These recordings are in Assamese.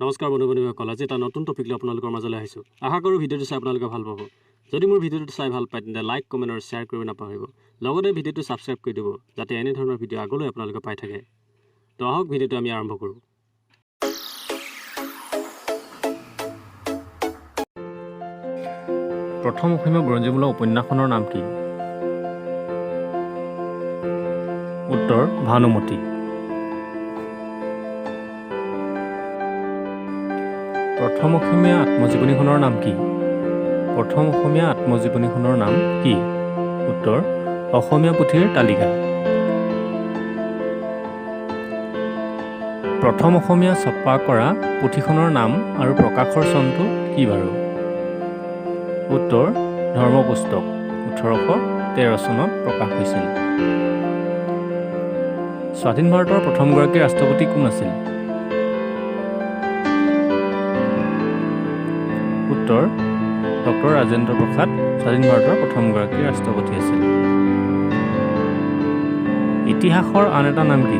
নমস্কাৰ বন্ধু-বান্ধৱীসকল, আজি এটা নতুন টপিক লৈ আপোনালোকৰ মাজলৈ আহিছোঁ। আশা কৰোঁ ভিডিঅ'টো চাই আপোনালোকে ভাল পাব। যদি মোৰ ভিডিঅ'টো চাই ভাল পায় তেন্তে লাইক, কমেণ্ট আৰু শ্বেয়াৰ কৰিব নাপাহৰিব। লগতে ভিডিঅ'টো ছাবস্ক্ৰাইব কৰি দিব যাতে এনে ধৰণৰ ভিডিঅ' আগলৈ আপোনালোকে পাই থাকে। তো আহক ভিডিঅ'টো আমি আৰম্ভ কৰোঁ। প্ৰথম অসমীয়া বুৰঞ্জীমূলক উপন্যাসখনৰ নাম কি? উত্তৰ ভানুমতী। প্ৰথম অসমীয়া আত্মজীৱনীখনৰ নাম কি? প্ৰথম অসমীয়া আত্মজীৱনীখনৰ নাম কি? উত্তৰ অসমীয়া পুথিৰ তালিকা। প্ৰথম অসমীয়া ছপা কৰা পুথিখনৰ নাম আৰু প্ৰকাশৰ চনটো কি বাৰু? উত্তৰ ধৰ্মপুস্তক, 1813 চনত প্ৰকাশ হৈছিল। স্বাধীন ভাৰতৰ প্ৰথমগৰাকী ৰাষ্ট্ৰপতি কোন আছিল? উত্তৰ ডক্টৰ ৰাজেন্দ্ৰ প্ৰসাদ স্বাধীন ভাৰতৰ প্ৰথমগৰাকী ৰাষ্ট্ৰপতি আছিল। ইতিহাসৰ আন এটা নাম কি?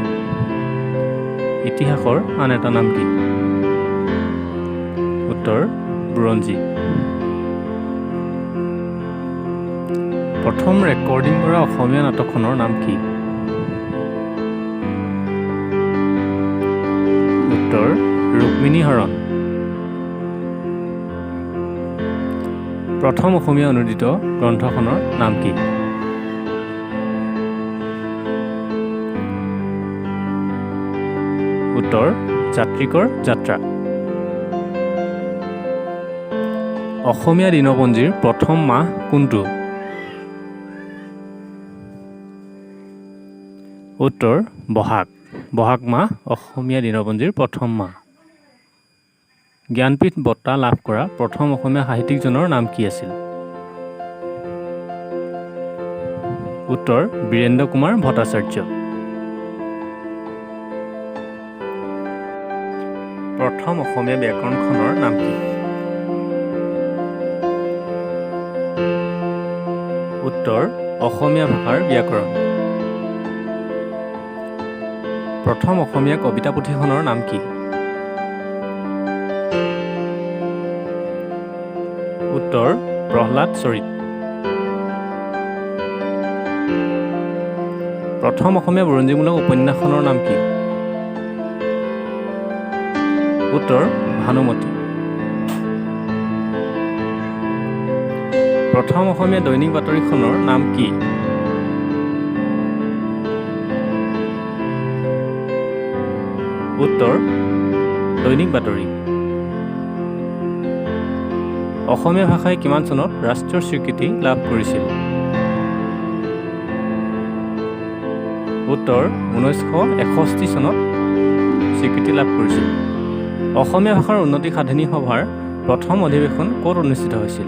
ইতিহাসৰ আন এটা নাম কি? উত্তৰ বুৰঞ্জী। প্ৰথম ৰেকৰ্ডিং কৰা অসমীয়া নাটকখনৰ নাম কি? উত্তৰ ৰুক্মিণী হৰণ। প্ৰথম অসমীয়া অনুদিত গ্ৰন্থখনৰ নাম কি? উত্তৰ যাত্ৰীকৰ যাত্ৰা। অসমীয়া দিনপঞ্জীৰ প্ৰথম মাহ কোনটো? উত্তৰ বহাগ। বহাগ মাহ অসমীয়া দিনপঞ্জীৰ প্ৰথম মাহ। জ্ঞানপীঠ বঁটা লাভ কৰা প্ৰথম অসমীয়া সাহিত্যিকজনৰ নাম কি আছিল? উত্তৰ বীৰেন্দ্ৰ কুমাৰ ভট্টাচাৰ্য। প্ৰথম অসমীয়া ব্যাকৰণখনৰ নাম কি? উত্তৰ অসমীয়া ভাষাৰ ব্যাকৰণ। প্ৰথম অসমীয়া কবিতা পুথিখনৰ নাম কি? উত্তৰ প্ৰহ্লাদ চৰিত। প্ৰথম অসমীয়া বুৰঞ্জীমূলক উপন্যাসখনৰ নাম কি? উত্তৰ ভানুমতী। প্ৰথম অসমীয়া দৈনিক বাতৰিখনৰ নাম কি? উত্তৰ দৈনিক বাতৰি। অসমীয়া ভাষাই কিমান চনত ৰাষ্ট্ৰীয় স্বীকৃতি লাভ কৰিছিল? উত্তৰ 1961 চনত স্বীকৃতি লাভ কৰিছিল। অসমীয়া ভাষাৰ উন্নতি সাধিনী সভাৰ প্ৰথম অধিৱেশন ক'ত অনুষ্ঠিত হৈছিল?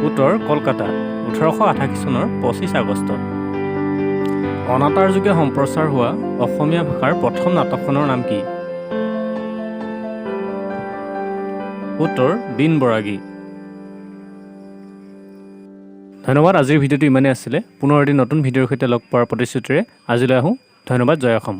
উত্তৰ কলকাতা, 1888 চনৰ 25 আগষ্টত। অনাতাঁৰ যোগে সম্প্ৰচাৰ হোৱা অসমীয়া ভাষাৰ প্ৰথম নাটকখনৰ নাম কি? উত্তৰ বিন বৰাগী। ধন্যবাদ। আজিৰ ভিডিঅ'টো ইমানেই আছিলে। পুনৰ এটি নতুন ভিডিঅ'ৰ সৈতে লগ পোৱাৰ প্ৰতিশ্ৰুতিৰে আজিলৈ আহোঁ। ধন্যবাদ। জয় অসম।